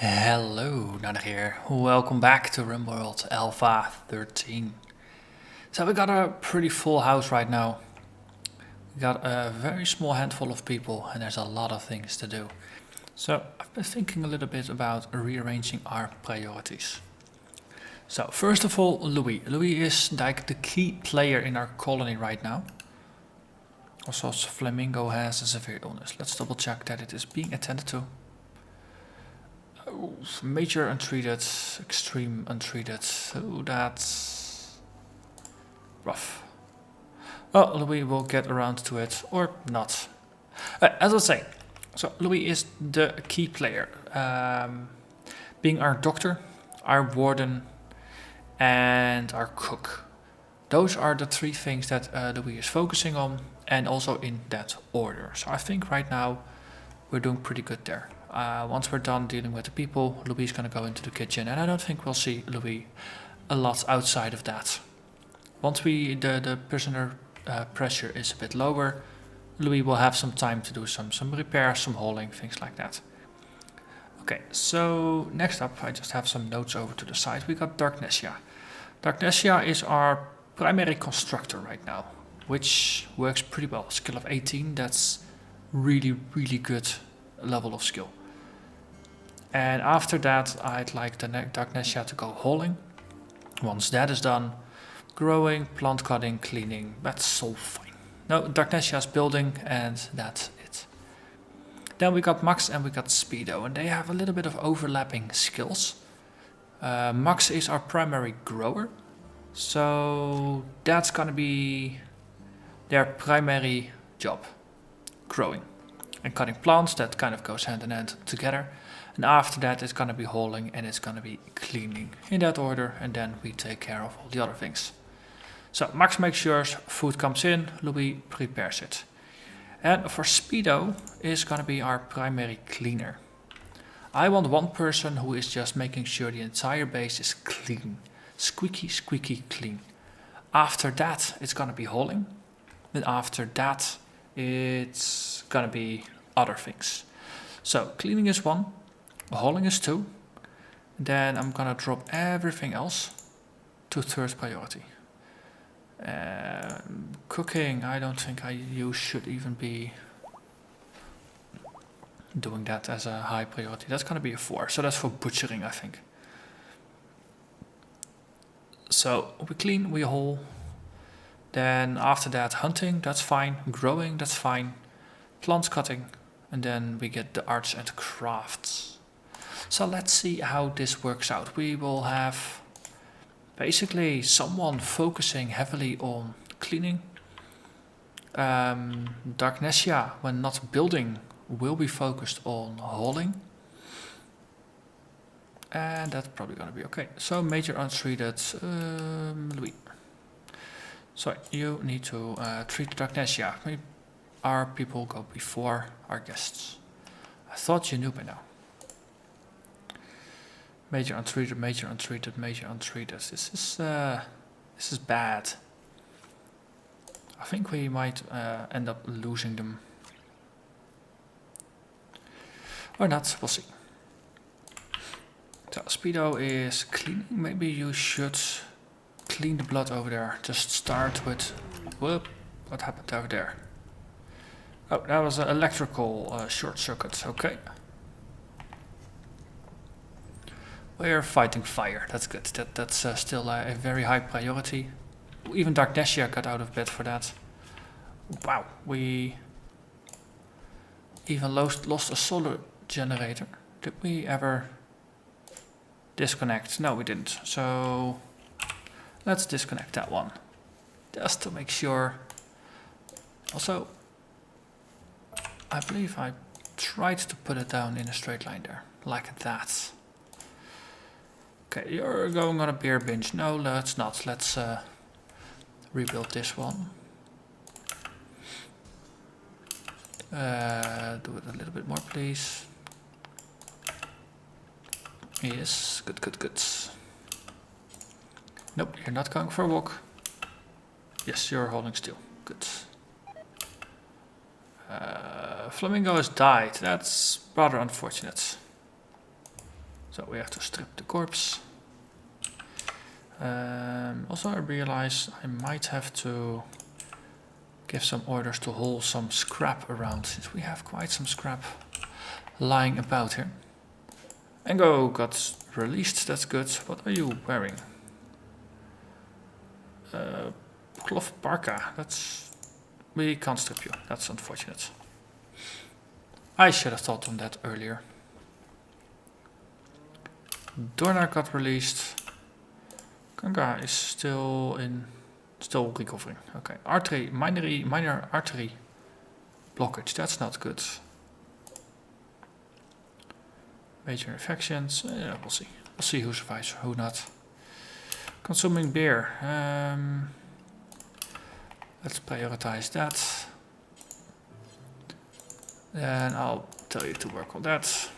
Hello, Narnach here. Welcome back to RimWorld Alpha 13. So we got a pretty full house right now. We got a very small handful of people and there's a lot of things to do. So I've been thinking a little bit about rearranging our priorities. So first of all, Louis. Louis is like the key player in our colony right now. Also, Flamingo has a severe illness. Let's double check that it is being attended to. Oh, major untreated, extreme untreated. So that's rough. Well, Louis will get around to it or not. As I was saying, so Louis is the key player, being our doctor, our warden, and our cook. Those are the three things that Louis is focusing on, and also in that order. So I think right now we're doing pretty good there. Once we're done dealing with the people, Louis is going to go into the kitchen, and I don't think we'll see Louis a lot outside of that. Once the prisoner pressure is a bit lower, Louis will have some time to do some repairs, some hauling, things like that. Okay, so next up, I just have some notes over to the side. We got Darknesia. Darknesia is our primary constructor right now, which works pretty well. Skill of 18, that's really, really good level of skill. And after that, I'd like the Darknesia to go hauling. Once that is done, growing, plant cutting, cleaning, that's all fine. No, Darknesia is building, and that's it. Then we got Max and we got Speedo, and they have a little bit of overlapping skills. Max is our primary grower, so that's gonna be their primary job, growing. And cutting plants, that kind of goes hand in hand together. And after that it's gonna be hauling and it's gonna be cleaning, in that order, and then we take care of all the other things. So Max makes sure food comes in, Louis prepares it. And for Speedo is gonna be our primary cleaner. I want one person who is just making sure the entire base is clean. Squeaky, squeaky clean. After that it's gonna be hauling. And after that it's gonna be other things. So cleaning is 1, hauling is 2, then I'm gonna drop everything else to 3rd priority. Cooking, I don't think you should even be doing that as a high priority. That's gonna be a 4, so that's for butchering, I think. So we clean, we haul. Then after that, hunting, that's fine. Growing, that's fine. Plant cutting, and then we get the arts and crafts. So let's see how this works out. We will have basically someone focusing heavily on cleaning. Darknesia, when not building, will be focused on hauling. And that's probably gonna be okay. So major untreated, Louis. So you need to treat Darknesia. Our people go before our guests. I thought you knew by now. Major untreated, major untreated, major untreated. This is bad. I think we might end up losing them. Or not, we'll see. So Speedo is cleaning. Maybe you should clean the blood over there. Just start with, whoop, what happened over there? Oh, that was an electrical short circuit, okay. We're fighting fire, that's good. That's still a very high priority. Even Darknesia got out of bed for that. Wow, we even lost a solar generator. Did we ever disconnect? No, we didn't. So let's disconnect that one, just to make sure. Also, I believe I tried to put it down in a straight line there, like that. Okay, you're going on a beer binge. No, let's not. Let's rebuild this one. Do it a little bit more, please. Yes, good, good, good. Nope, you're not going for a walk. Yes, you're holding still. Good. Flamingo has died. That's rather unfortunate. So we have to strip the corpse. Also I realize I might have to give some orders to haul some scrap around, since we have quite some scrap lying about here. Engo got released, that's good. What are you wearing? Cloth parka, we can't strip you, that's unfortunate. I should have thought on that earlier. Narnach got released. Kanga is still recovering. Okay, artery, minor artery blockage, that's not good. Major infections, we'll see. We'll see who survives, who not. Consuming beer. Let's prioritize that. Then I'll tell you to work on that.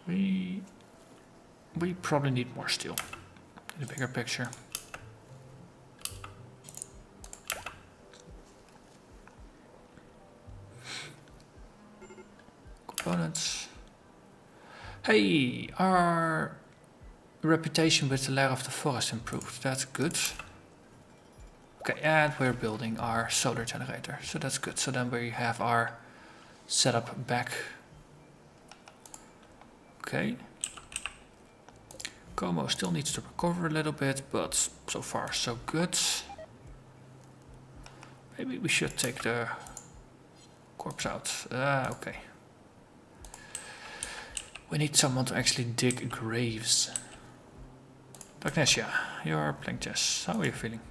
We probably need more steel in the bigger picture. Components. Hey, our reputation with the lair of the forest improved. That's good. Okay, and we're building our solar generator, so that's good. So then we have our setup back. Okay. Como still needs to recover a little bit, but so far so good. Maybe we should take the corpse out. Okay. We need someone to actually dig graves. Agnesia, you're playing chess. How are you feeling?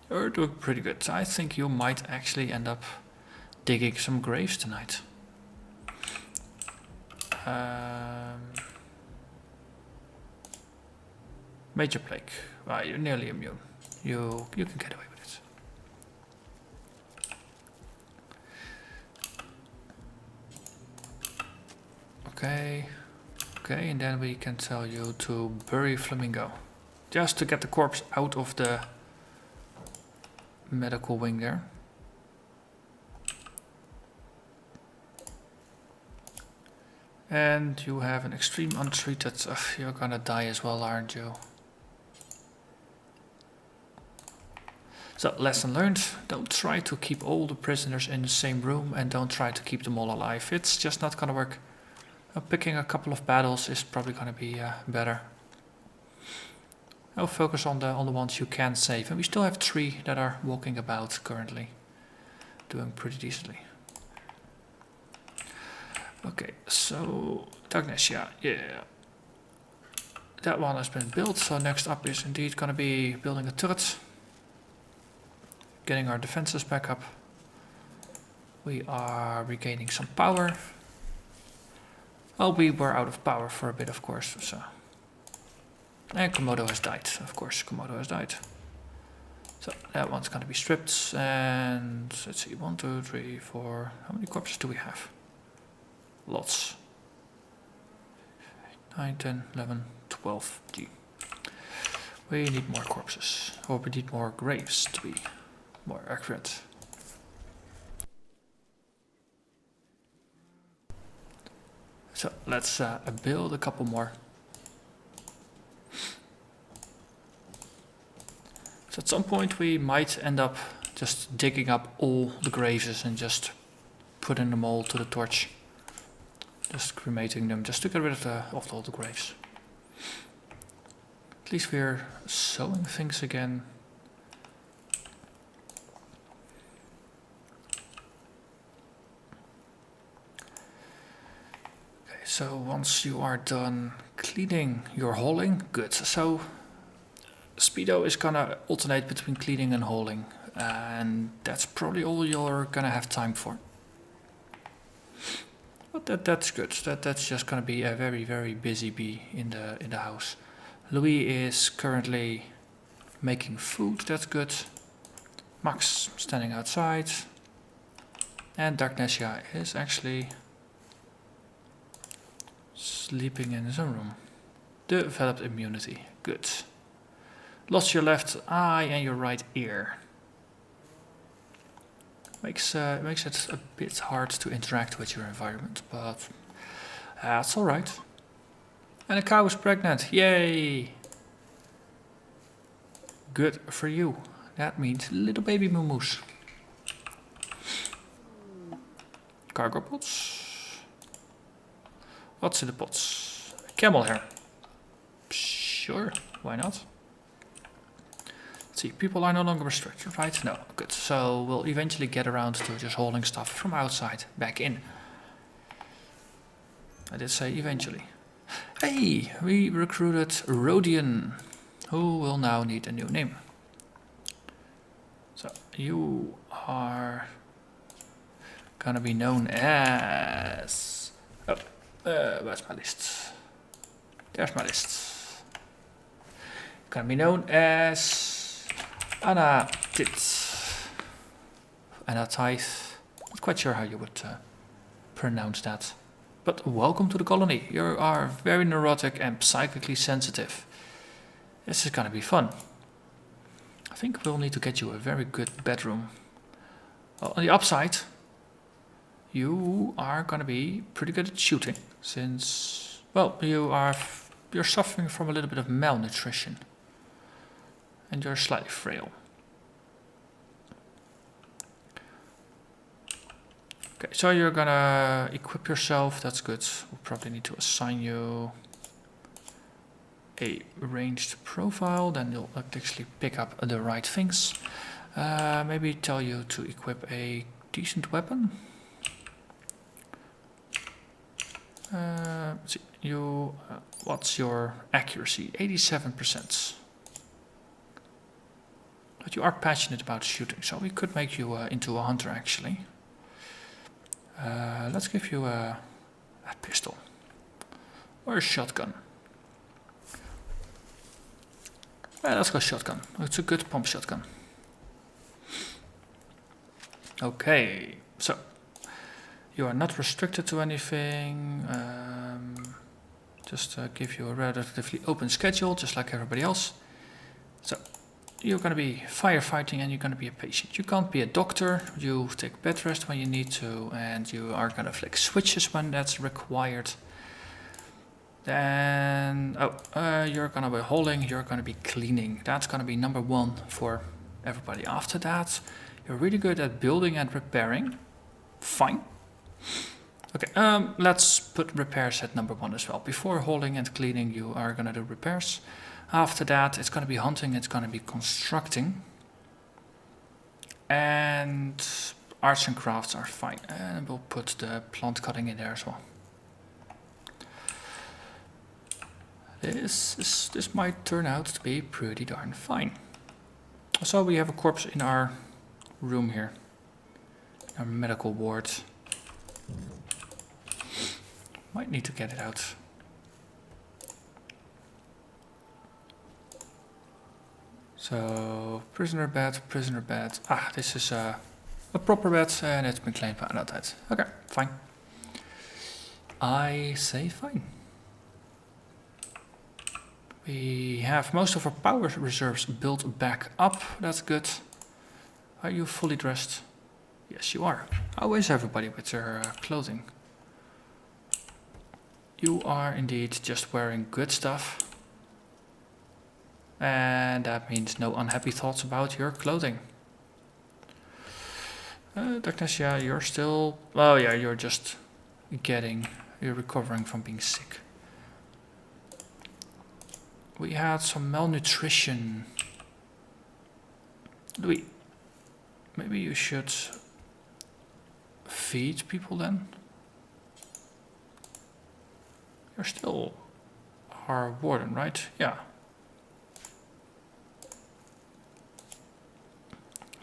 You're doing pretty good. I think you might actually end up digging some graves tonight. Major plague. Well, you're nearly immune. You can get away with it. Okay. Okay, and then we can tell you to bury Flamingo. Just to get the corpse out of the medical wing there. And you have an extreme untreated. You're gonna die as well, aren't you? So, lesson learned. Don't try to keep all the prisoners in the same room, and don't try to keep them all alive. It's just not gonna work. Picking a couple of battles is probably gonna be better. I'll focus on the ones you can save, and we still have 3 that are walking about currently, doing pretty decently. Okay, so Agnesia, yeah, that one has been built. So next up is indeed gonna be building a turret, getting our defenses back up. We are regaining some power. Well, we were out of power for a bit, of course. So. And Komodo has died, of course, Komodo has died. So that one's gonna be stripped, and let's see, 1, 2, 3, 4, how many corpses do we have? Lots. 9, 10, 11, 12, G. We need more corpses, or we need more graves to be more accurate. So let's build a couple more. So at some point we might end up just digging up all the graves and just putting them all to the torch. Just cremating them, just to get rid of all the graves. At least we're sewing things again. Okay, so once you are done cleaning your hauling, good. So Speedo is gonna alternate between cleaning and hauling, and that's probably all you're gonna have time for. But that's good. That's just gonna be a very, very busy bee in the house. Louis is currently making food. That's good. Max standing outside, and Darknesia is actually sleeping in his own room. Developed immunity. Good. Lost your left eye and your right ear. Makes it a bit hard to interact with your environment, but That's alright. And a cow is pregnant. Yay! Good for you. That means little baby moo-moos. Cargo pots. What's in the pots? Camel hair. Sure, why not? Let's see, people are no longer restricted, right? No, good. So we'll eventually get around to just hauling stuff from outside back in. I did say eventually. Hey, we recruited Rodian, who will now need a new name. So you are gonna be known as... Oh, where's my list? There's my list. Gonna be known as Anna Tit. Anna Tith. Not quite sure how you would pronounce that. But welcome to the colony. You are very neurotic and psychically sensitive. This is gonna be fun. I think we'll need to get you a very good bedroom. Well, on the upside, you are gonna be pretty good at shooting, since, well, you're suffering from a little bit of malnutrition. And you're slightly frail. Okay, so you're gonna equip yourself, that's good. We'll probably need to assign you a ranged profile, then you'll actually pick up the right things. Maybe tell you to equip a decent weapon. Let's see, what's your accuracy? 87%. But you are passionate about shooting, so we could make you into a hunter actually. Let's give you a pistol or a shotgun. Let's go shotgun. It's a good pump shotgun. Okay, so you are not restricted to anything. Just give you a relatively open schedule, just like everybody else. So you're going to be firefighting and you're going to be a patient. You can't be a doctor. You take bed rest when you need to, and you are going to flick switches when that's required. Then, you're going to be hauling, you're going to be cleaning. That's going to be number one for everybody. After that, you're really good at building and repairing. Fine. Okay, let's put repairs at number one as well. Before hauling and cleaning, you are going to do repairs. After that, it's going to be hunting, it's going to be constructing. And arts and crafts are fine. And we'll put the plant cutting in there as well. This might turn out to be pretty darn fine. So we have a corpse in our room here. Our medical ward. Might need to get it out. So, prisoner bed. Ah, this is a proper bed and it's been claimed by another bed. Okay, fine. I say fine. We have most of our power reserves built back up. That's good. Are you fully dressed? Yes, you are. How is everybody with their clothing? You are indeed just wearing good stuff. And that means no unhappy thoughts about your clothing. Dagnesia, you're still... Oh yeah, you're just you're recovering from being sick. We had some malnutrition. Louis, maybe you should feed people then? You're still our warden, right? Yeah.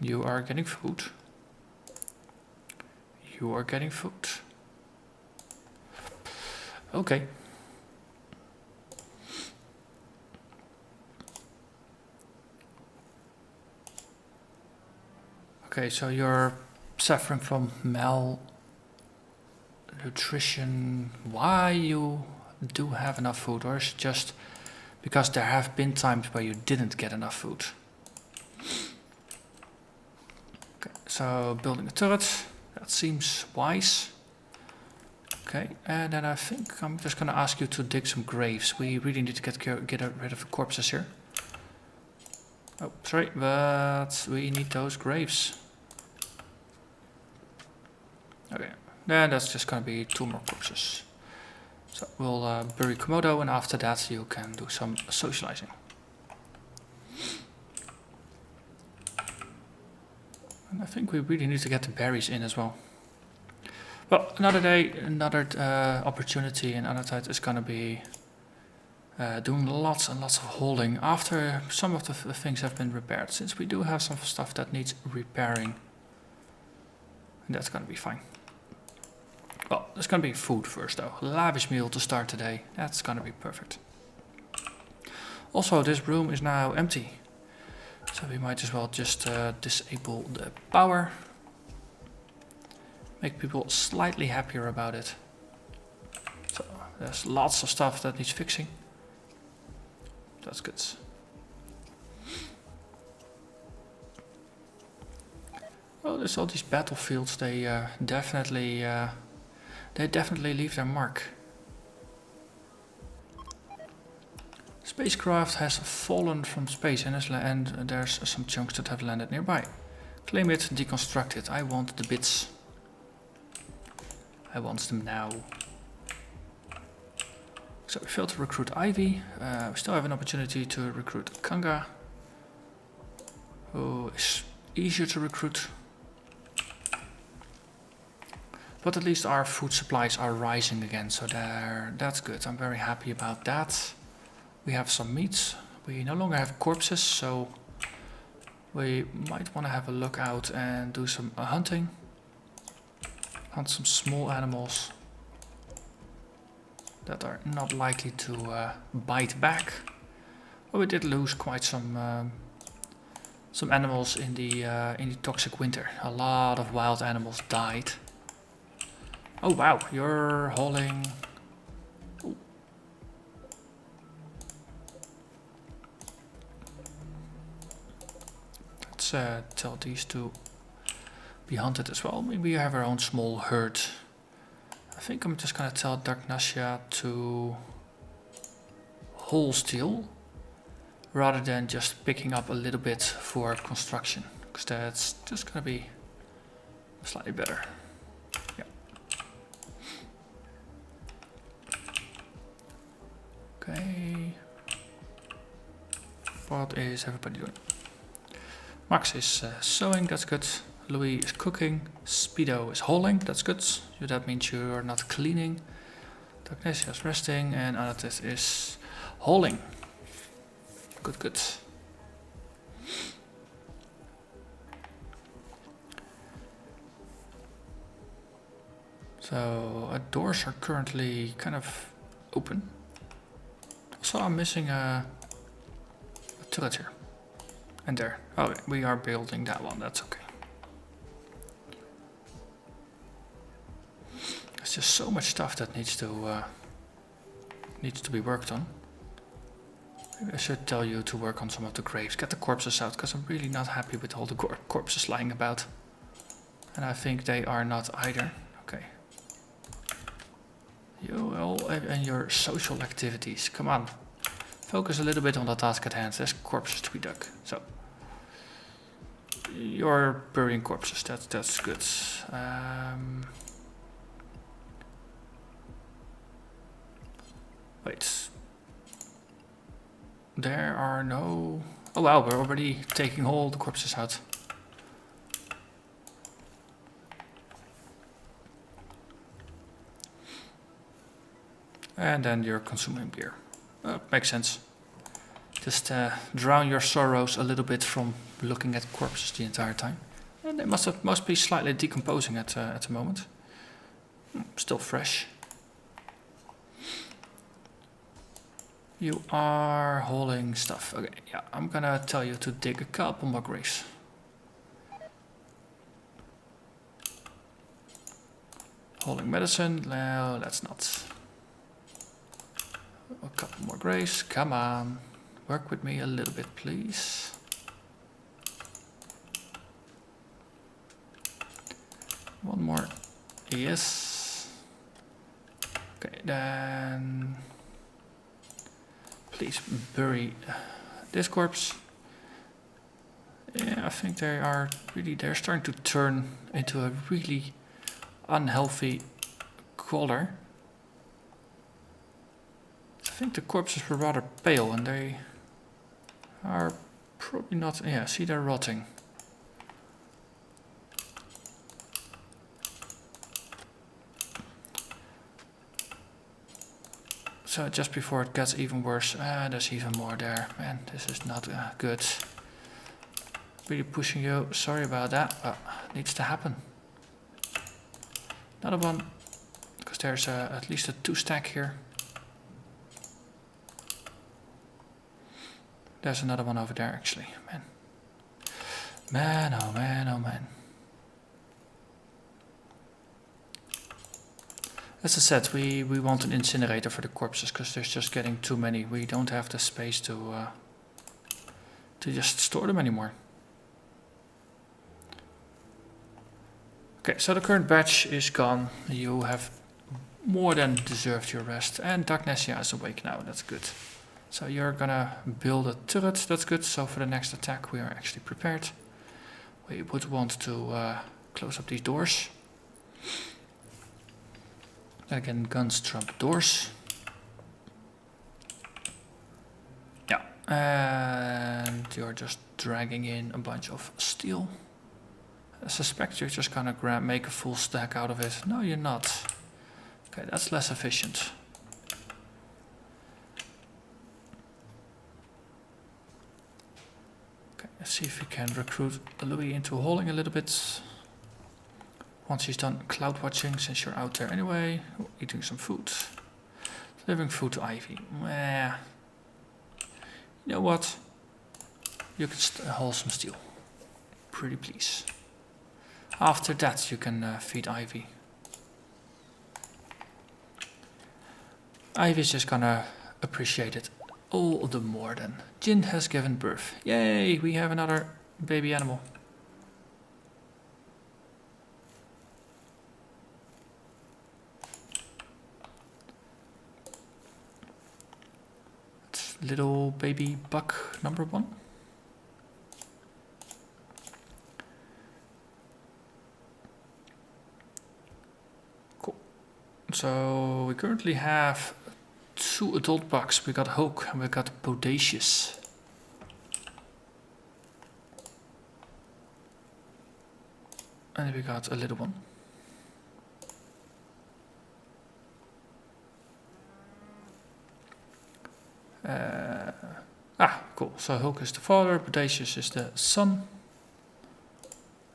You are getting food. You are getting food. Okay. Okay, so you're suffering from malnutrition. Why you do have enough food, or is it just because there have been times where you didn't get enough food? Okay, so building a turret, that seems wise. Okay, and then I think I'm just gonna ask you to dig some graves. We really need to get rid of the corpses here. Oh, sorry, but we need those graves. Okay, then that's just gonna be 2 more corpses. So we'll bury Komodo, and after that you can do some socializing. And I think we really need to get the berries in as well. Well, another day, another opportunity, and another time is gonna be doing lots and lots of holding after some of the things have been repaired, since we do have some stuff that needs repairing. And that's gonna be fine. Well, there's gonna be food first though. Lavish meal to start today. That's gonna be perfect. Also, this room is now empty. So we might as well just disable the power. Make people slightly happier about it. So there's lots of stuff that needs fixing. That's good. Well, there's all these battlefields. They definitely leave their mark. Spacecraft has fallen from space and there's some chunks that have landed nearby. Claim it, deconstruct it. I want the bits. I want them now. So we failed to recruit Ivy. We still have an opportunity to recruit Kanga, who is easier to recruit. But at least our food supplies are rising again, so that's good. I'm very happy about that. We have some meats. We no longer have corpses, so we might want to have a look out and do some hunting. Hunt some small animals that are not likely to bite back. But we did lose quite some animals in the toxic winter. A lot of wild animals died. Oh wow, you're hauling. Ooh. Let's tell these to be hunted as well. Maybe we have our own small herd. I think I'm just gonna tell Darknasia to whole steal rather than just picking up a little bit for construction, because that's just gonna be slightly better. Yeah. Okay. What is everybody doing? Max is sewing, that's good. Louis is cooking. Speedo is hauling, that's good. So that means you're not cleaning. Darknasia is resting, and Anatis is hauling. Good, good. So doors are currently kind of open. Also, I'm missing a turret here. And there. Oh, we are building that one, that's okay. There's just so much stuff that needs to be worked on. Maybe I should tell you to work on some of the graves. Get the corpses out, because I'm really not happy with all the corpses lying about. And I think they are not either. Okay. You all and your social activities. Come on. Focus a little bit on the task at hand. There's corpses to be dug. So you're burying corpses. That's good. Wait. There are no... Oh wow, we're already taking all the corpses out. And then you're consuming beer. Makes sense. Just drown your sorrows a little bit from looking at corpses the entire time. And they must be slightly decomposing at the moment. Still fresh. You are hauling stuff. Okay, yeah, I'm gonna tell you to dig a couple more graves. Hauling medicine, no, that's not. A couple more graves, come on. Work with me a little bit, please. One more, yes. Okay, then please bury this corpse. Yeah, I think they're starting to turn into a really unhealthy color. I think the corpses were rather pale and they are probably not, yeah, see they're rotting. So just before it gets even worse, there's even more there. Man, this is not good. Really pushing you, sorry about that, but it needs to happen. Another one, because there's at least a 2 stack here. There's another one over there actually, man. Man, oh man, oh man. As I said, we want an incinerator for the corpses because there's just getting too many. We don't have the space to just store them anymore. Okay, so the current batch is gone. You have more than deserved your rest. And Darknessia is awake now, that's good. So you're gonna build a turret, that's good. So for the next attack we are actually prepared. We would want to close up these doors. Then again, guns trump doors. Yeah, and you're just dragging in a bunch of steel. I suspect you're just gonna make a full stack out of it. No, you're not. Okay, that's less efficient. Okay, let's see if we can recruit Louis into hauling a little bit. Once he's done cloud watching, since you're out there anyway. Eating some food. Delivering food to Ivy. Meh. You know what? You can haul some steel. Pretty please. After that you can feed Ivy. Ivy's just gonna appreciate it all the more then. Jin has given birth. Yay, we have another baby animal. It's little baby buck number 1. So we currently have 2 adult bucks. We got Hulk and we got Bodacious. And we got a little one. Cool. So Hulk is the father, Bodacious is the son.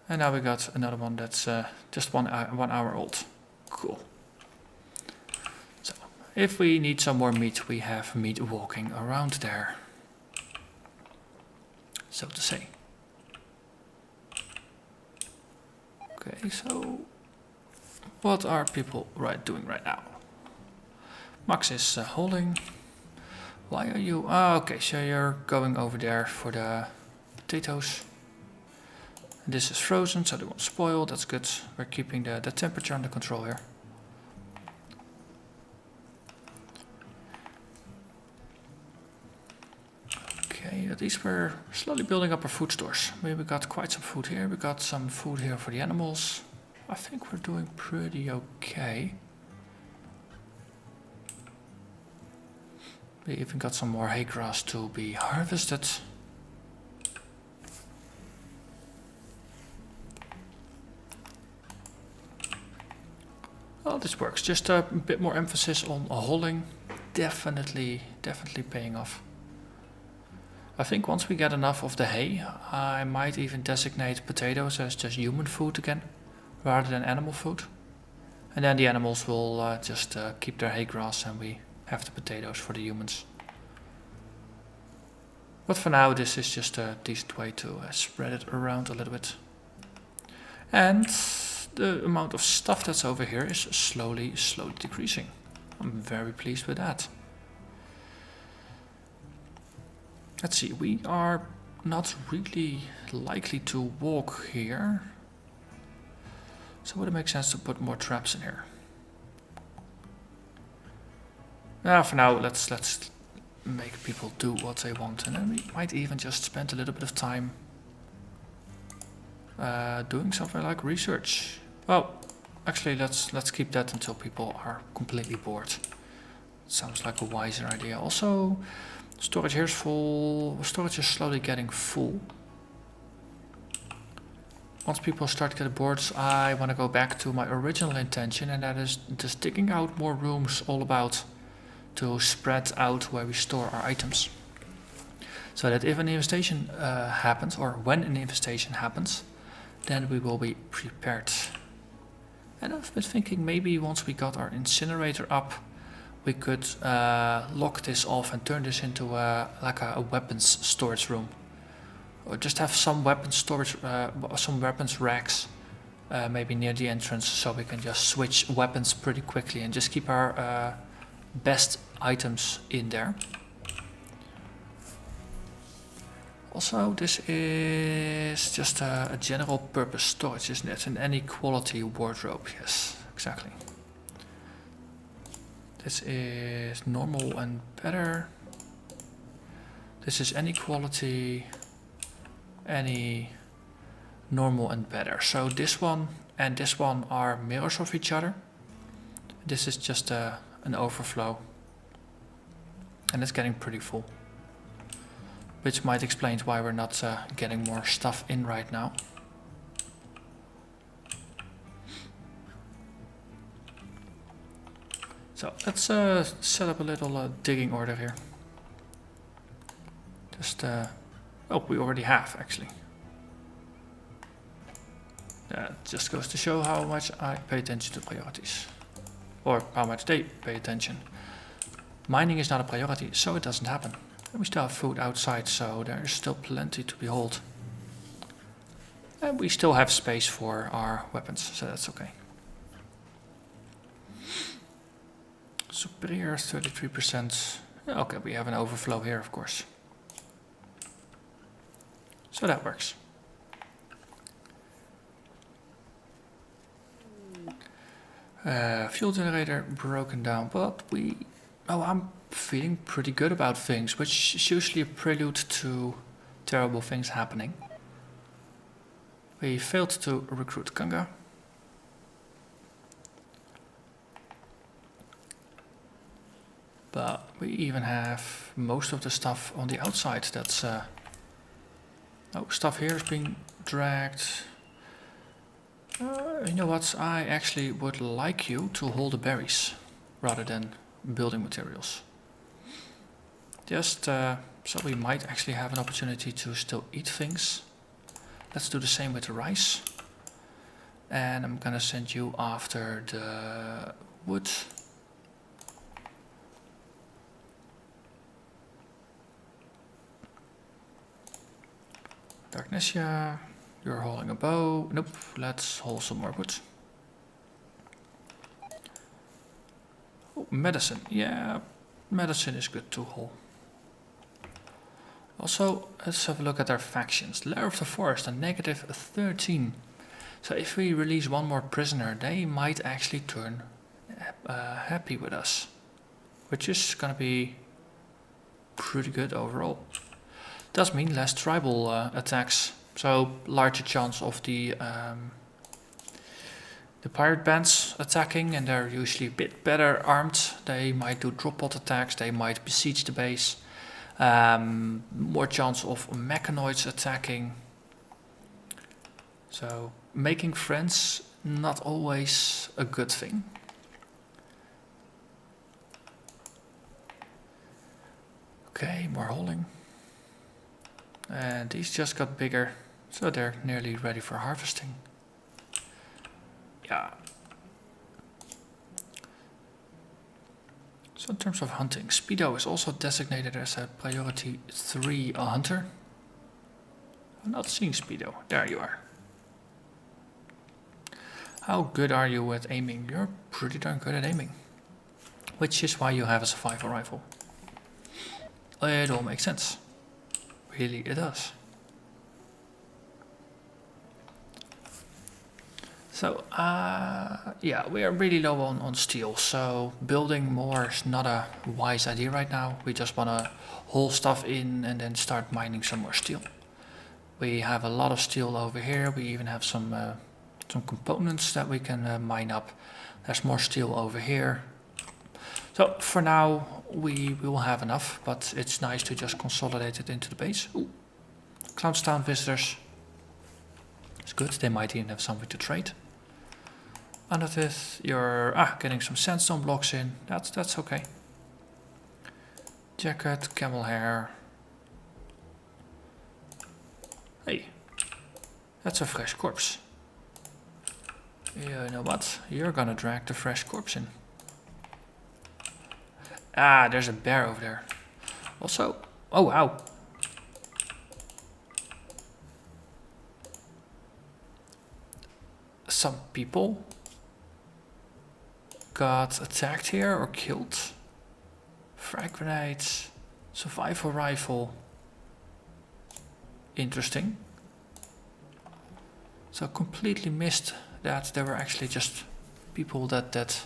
And now we got another one that's just 1 hour old. Cool. If we need some more meat, we have meat walking around there, so to say. Okay, so what are people doing right now? Max is holding. Why are you? Okay, so you're going over there for the potatoes. This is frozen, so they won't spoil. That's good. We're keeping the temperature under control here. Okay, at least we're slowly building up our food stores. We got quite some food here. We got some food here for the animals. I think we're doing pretty okay. We even got some more hay grass to be harvested. Well, this works. Just a bit more emphasis on hauling. Definitely paying off. I think once we get enough of the hay, I might even designate potatoes as just human food again, rather than animal food. And then the animals will just keep their hay grass and we have the potatoes for the humans. But for now, this is just a decent way to spread it around a little bit. And the amount of stuff that's over here is slowly decreasing. I'm very pleased with that. Let's see, we are not really likely to walk here. So would it make sense to put more traps in here? For now, let's make people do what they want, and then we might even just spend a little bit of time doing something like research. Well, actually, let's keep that until people are completely bored. Sounds like a wiser idea. Also, storage here is full. Storage is slowly getting full. Once people start getting bored, I want to go back to my original intention, and that is just digging out more rooms all about to spread out where we store our items. So that if an infestation happens, or when an infestation happens, then we will be prepared. And I've been thinking maybe once we got our incinerator up, we could lock this off and turn this into like a weapons storage room. Or just have some weapons storage, some weapons racks, maybe near the entrance, so we can just switch weapons pretty quickly and just keep our best items in there. Also, this is just a general purpose storage, isn't it? An any quality wardrobe, yes, exactly. This is normal and better. This is any quality, any normal and better. So this one and this one are mirrors of each other. This is just an overflow, and it's getting pretty full, which might explain why we're not getting more stuff in right now. So let's set up a little digging order here. Just oh, we already have actually. That just goes to show how much I pay attention to priorities, or how much they pay attention. Mining is not a priority, so it doesn't happen. And we still have food outside, so there is still plenty to behold. And we still have space for our weapons, so that's okay. Superior 33%. Okay, we have an overflow here, of course. So that works. Fuel generator broken down, but I'm feeling pretty good about things, which is usually a prelude to terrible things happening. We failed to recruit Kanga. But we even have most of the stuff on the outside that's... stuff here is being dragged. You know what, I actually would like you to hold the berries rather than building materials. Just so we might actually have an opportunity to still eat things. Let's do the same with the rice. And I'm gonna send you after the wood. Darknessia, you're hauling a bow. Nope, let's haul some more wood. Oh, medicine. Yeah, medicine is good to haul. Also, let's have a look at our factions. Lair of the Forest, a -13. So if we release one more prisoner, they might actually turn happy with us, which is gonna be pretty good overall. Does mean less tribal attacks, so larger chance of the pirate bands attacking, and they're usually a bit better armed. They might do drop pot attacks, they might besiege the base. More chance of mechanoids attacking. So making friends, not always a good thing. Okay, more hauling. And these just got bigger, so they're nearly ready for harvesting. Yeah. So in terms of hunting, Speedo is also designated as a priority 3 hunter. I'm not seeing Speedo. There you are. How good are you at aiming? You're pretty darn good at aiming. Which is why you have a survival rifle. It all makes sense. Really, it does. So, yeah, we are really low on steel, so building more is not a wise idea right now. We just want to haul stuff in and then start mining some more steel. We have a lot of steel over here. We even have some components that we can mine up. There's more steel over here. So for now we will have enough, but it's nice to just consolidate it into the base. Ooh. Clownstown visitors. It's good, they might even have something to trade. Under this, you're getting some sandstone blocks in. That's okay. Jacket, camel hair. Hey, that's a fresh corpse. You know what? You're gonna drag the fresh corpse in. Ah, there's a bear over there. Also, oh wow. Some people got attacked here or killed. Frag grenades, survival rifle. Interesting. So completely missed that there were actually just people that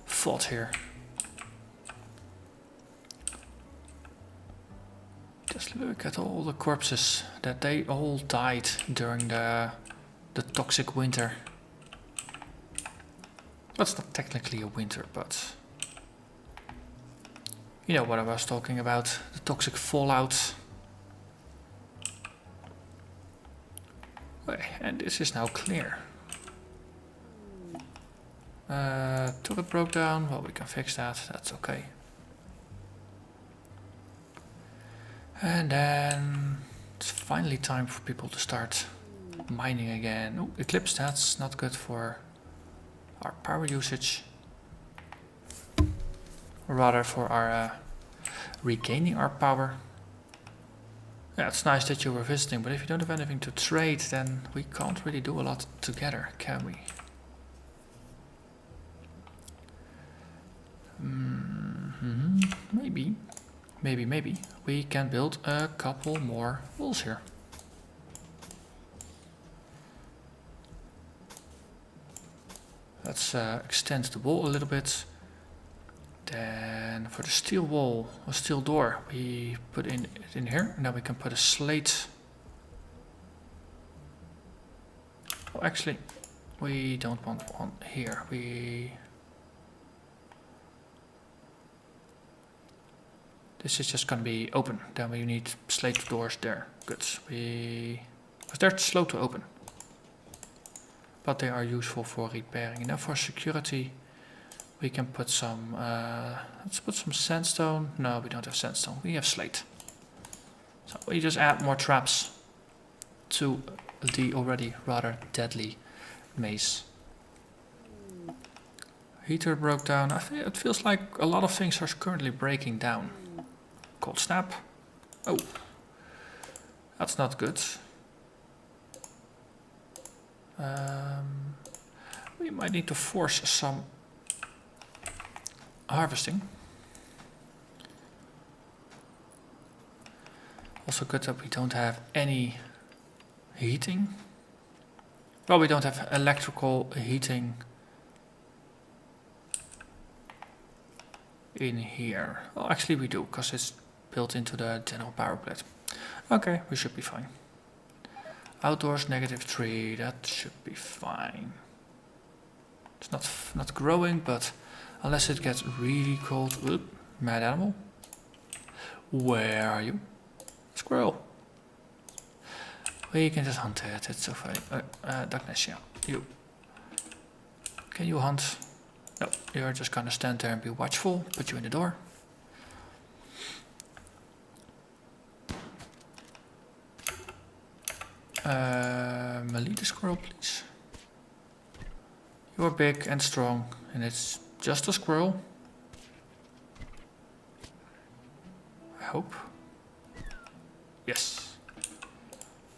fought here. Just look at all the corpses that they all died during the toxic winter. That's not technically a winter, but you know what I was talking about, the toxic fallout. Okay, and this is now clear. Turret broke down, well we can fix that, that's okay. And then it's finally time for people to start mining again. Oh, eclipse, that's not good for our power usage. Or rather for our regaining our power. Yeah, it's nice that you were visiting, but if you don't have anything to trade, then we can't really do a lot together, can we? Maybe. We can build a couple more walls here. Let's extend the wall a little bit. Then for the steel wall, a steel door, we put it in here. And then we can put a slate. Oh, actually, we don't want one here. This is just going to be open. Then we need slate doors there. Good. Because they're slow to open. But they are useful for repairing. And then for security, we can put some, let's put some sandstone. No, we don't have sandstone. We have slate. So we just add more traps to the already rather deadly maze. Heater broke down. It feels like a lot of things are currently breaking down. Cold snap. Oh, that's not good. We might need to force some harvesting. Also good that we don't have any heating. Well, we don't have electrical heating in here. Well, actually we do, because it's built into the general power plate. Okay, we should be fine. Outdoors -3, that should be fine. It's not growing, but unless it gets really cold. Oop, mad animal. Where are you? Squirrel. We can just hunt it, it's so funny. Darkness, yeah. You. Can you hunt? No, you're just gonna stand there and be watchful. Put you in the door. Lead the squirrel, please. You're big and strong, and it's just a squirrel. I hope. Yes.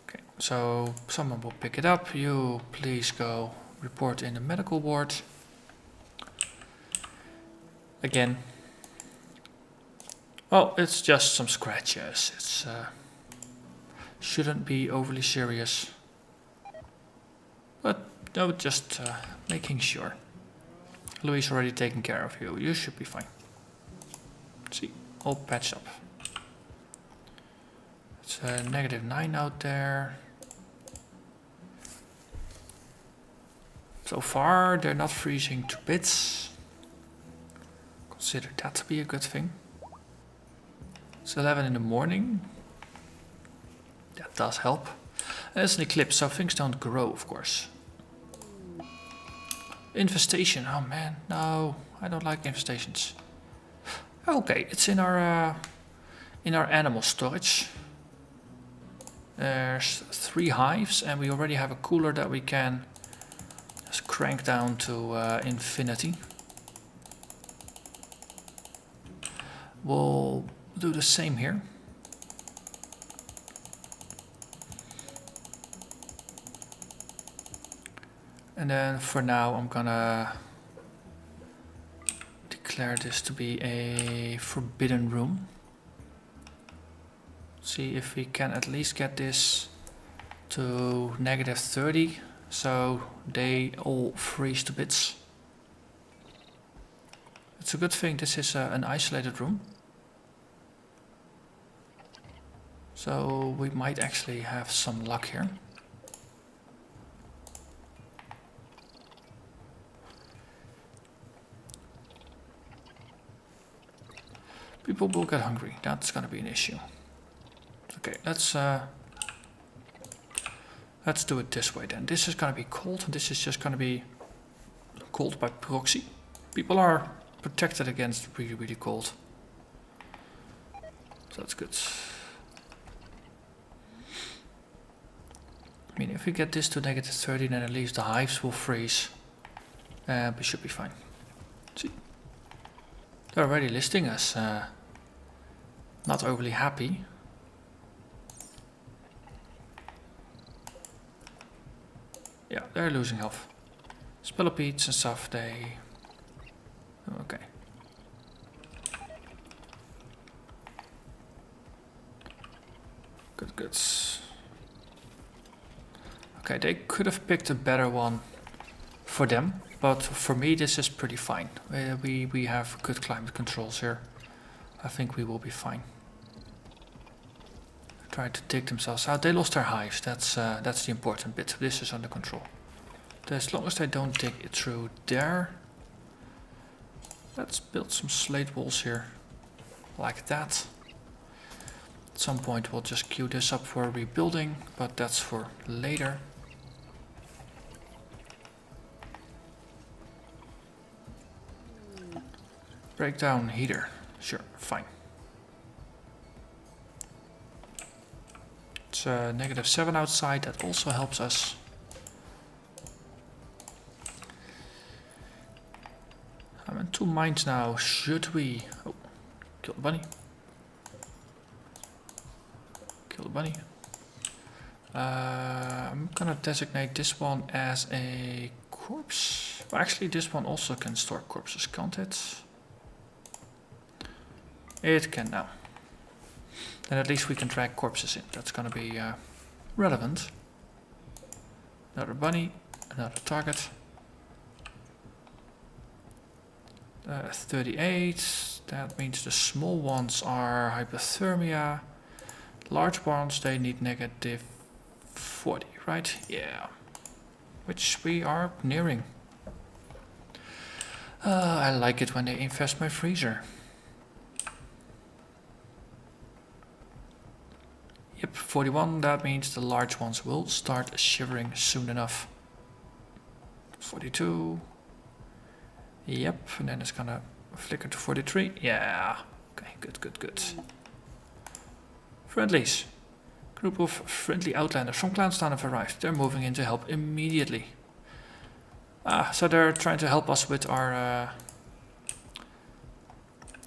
Okay, so someone will pick it up. You please go report in the medical ward. Again. Well, it's just some scratches. It's shouldn't be overly serious. But No, just making sure. Louis already taken care of you. You should be fine. See, all patched up. It's a -9 out there. So far, they're not freezing to bits. Consider that to be a good thing. It's 11 in the morning. That does help. And it's an eclipse, so things don't grow, of course. Infestation. Oh man, no, I don't like infestations. Okay, it's in our animal storage. There's 3 hives, and we already have a cooler that we can just crank down to infinity. We'll do the same here. And then for now I'm gonna declare this to be a forbidden room. See if we can at least get this to -30, so they all freeze to bits. It's a good thing this is an isolated room. So we might actually have some luck here. People will get hungry. That's gonna be an issue. Okay, let's do it this way then. This is gonna be cold. This is just gonna be cold by proxy. People are protected against really, really cold. So that's good. I mean, if we get this to -30, then at least the hives will freeze. We should be fine. See? They're already listing us not overly happy. Yeah, they're losing health. Spellopedes and stuff, they... Okay. Good, good. Okay, they could have picked a better one for them, but for me this is pretty fine. We have good climate controls here. I think we will be fine. Try to dig themselves out. They lost their hives. That's the important bit. This is under control. As long as they don't dig it through there. Let's build some slate walls here, like that. At some point we'll just queue this up for rebuilding, but that's for later. Breakdown heater. Sure, fine. It's -7 outside, that also helps us. I'm in 2 mines now. Should we... Oh, kill the bunny. Kill the bunny. I'm gonna designate this one as a corpse. Well, actually, this one also can store corpses, can't it? It can now. Then at least we can drag corpses in. That's gonna be relevant. Another bunny, another target. 38. That means the small ones are hypothermia. Large ones, they need -40, right? Yeah. Which we are nearing. I like it when they infest my freezer. Yep, 41, that means the large ones will start shivering soon enough. 42. Yep, and then it's gonna flicker to 43. Yeah, okay, good, good, good. Friendlies. Group of friendly outlanders from Clownstown have arrived. They're moving in to help immediately. So they're trying to help us with our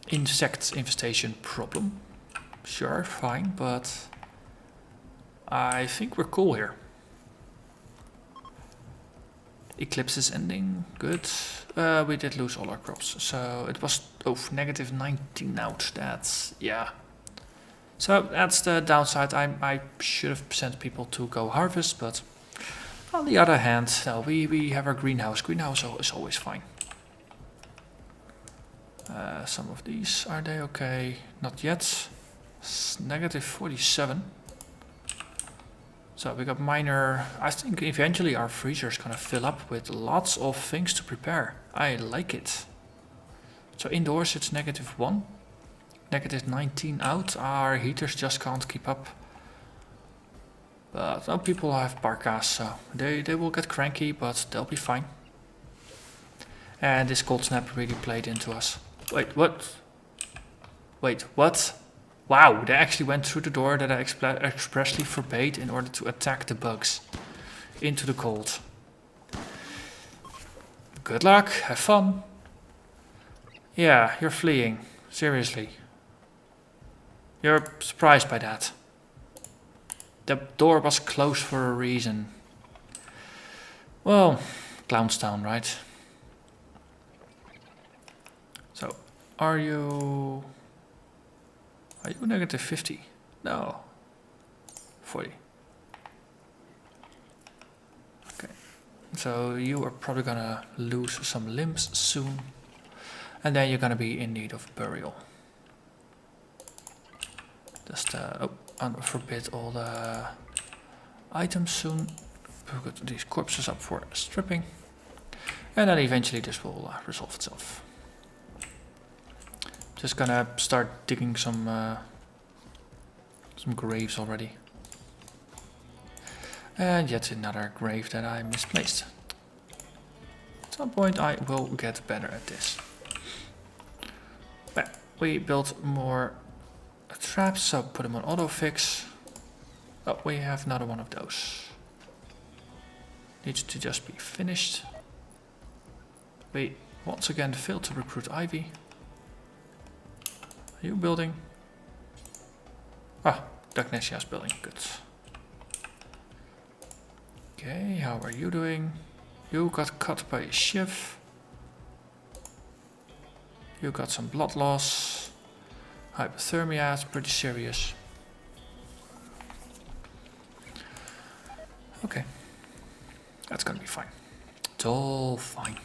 insect infestation problem. Sure, fine, but I think we're cool here. Eclipse is ending, good. We did lose all our crops, so it was -19 out. That's, yeah. So that's the downside. I should have sent people to go harvest, but On the other hand, no, we have our greenhouse. Greenhouse is always fine. Some of these, are they okay? Not yet. Negative 47. So we got minor. I think eventually our freezer is gonna fill up with lots of things to prepare. I like it. So indoors it's -1. Negative 19 out. Our heaters just can't keep up. But some people have parkas, so they will get cranky, but they'll be fine. And this cold snap really played into us. Wait, what? Wait, what? Wow, they actually went through the door that I expressly forbade in order to attack the bugs into the cold. Good luck, have fun. Yeah, you're fleeing. Seriously. You're surprised by that. The door was closed for a reason. Well, Clownstown, right? So, are you negative 50? No. 40. Okay. So you are probably gonna lose some limbs soon. And then you're gonna be in need of burial. Just forbid all the items soon. Put these corpses up for stripping. And then eventually this will resolve itself. Just gonna start digging some graves already. And yet another grave that I misplaced. At some point I will get better at this. But we built more traps, so put them on autofix. Oh, we have another one of those. Needs to just be finished. We once again failed to recruit Ivy. Are you building? Ah, Dagnesia's building. Good. Okay, how are you doing? You got cut by a shiv. You got some blood loss. Hypothermia is pretty serious. Okay. That's gonna be fine. It's all fine.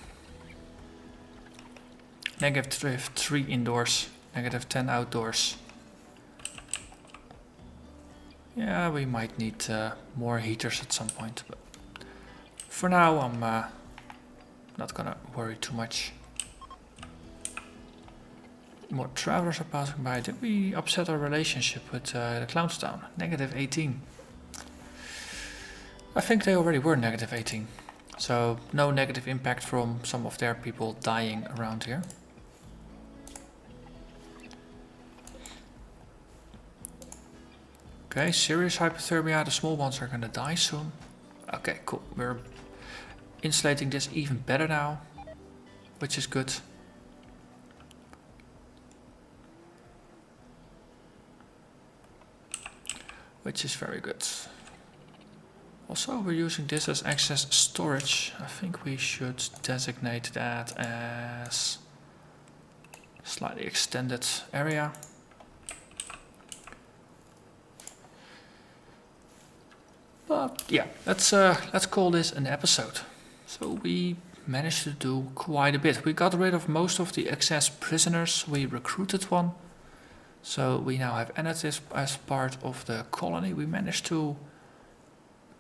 -3 indoors. -10 outdoors. Yeah, we might need more heaters at some point, but for now I'm not gonna worry too much. More travelers are passing by. Did we upset our relationship with the Clownstown? -18. I think they already were -18. So no negative impact from some of their people dying around here. Okay, serious hypothermia. The small ones are gonna die soon. Okay, cool. We're insulating this even better now, which is good. Which is very good. Also, we're using this as excess storage. I think we should designate that as slightly extended area. But yeah, let's call this an episode. So we managed to do quite a bit. We got rid of most of the excess prisoners. We recruited one. So we now have Anatis as part of the colony. We managed to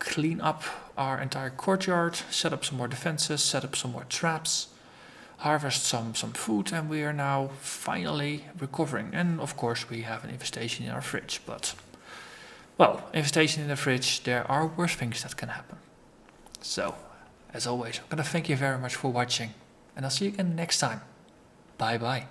clean up our entire courtyard, set up some more defenses, set up some more traps, harvest some food, and we are now finally recovering. And of course we have an infestation in our fridge, but well, infestation in the fridge, there are worse things that can happen. So, as always, I'm gonna thank you very much for watching, and I'll see you again next time. Bye bye.